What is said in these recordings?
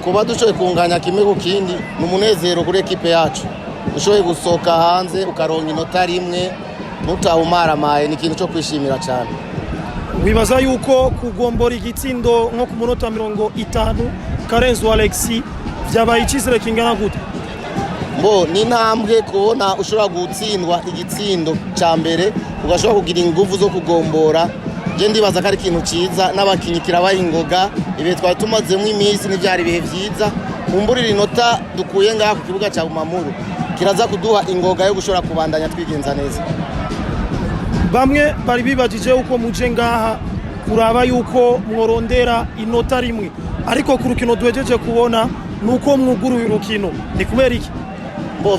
kuba dushoboye kunganya kimwe ku kindi ni umunezero kuri ekipe yacu. Dushoboye gusohoka hanze ukaronka inota rimwe mutawumaramaye ni ikintu cyo kwishimira cyane. Wibaza yuko kugombora igitsindo nko ku munota 50 Karenzo Alexis vyabaye ikizere kingana gute? Ni intambwe kubona ushobora gutsindwa igitsindo cya mbere ugashobora kugira ingufu zo kugombora. Je ndibaza ko ari ikintu cyiza n'abakinyi kirabaye ingoga ibe twari tumazemo iminsi n'ivyari bihe vyiza. Umburira inota dukuye ngaha ku kibuga cya Bumamuru kiraza kuduha ingoga yo gushobora kubandanya twigenza neza. Bamwe bari bibajije uko muje ngaha kuraba yuko mworondera inota rimwe, ariko ku rukino duhejeje kubona nuko mwuguruye urukino. Ni kubera iki?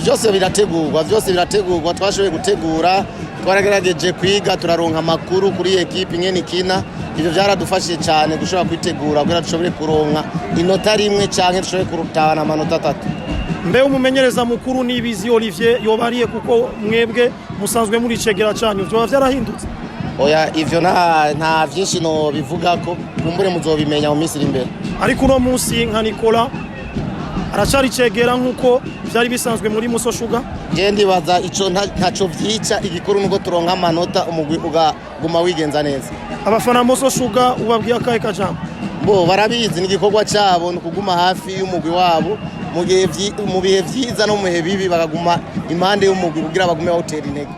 Vyose birategurwa twashoboye gutegura, twaragerageje kwiga turaronka amakuru kuri ekipe nyene ikina. Ivyo byaradufashije cyane gushobora kwitegura kugira dushobore kuronka inota rimwe canke dushobore kurutana amanota 3. Mbe umumenyereza mukuru Nibizi Olivier yobariye kuko mwebwe musanzwe muri cegera cyanyu byo byarahindutse? Oya, ivyo nta vyinshi no bivuga ko kumbure muzobimenya mu minsi iri imbere. Ariko uno munsi nka Nicola aracari cegera nkuko byari bisanzwe muri Muso Sugar. Je ndibaza ico ntaco vyica, igikuru nuko turonka amanota umugwi ugaguma wigenza neza. Abafana Muso Sugar ubabwiye akahe kajambo? Barabizi ni igikorwa cyabo no kuguma hafi y'umugwi wabo mu bihe vyiza no mu bihe bibi bakaguma impande y'umugwi kugira bagume hoteli intege.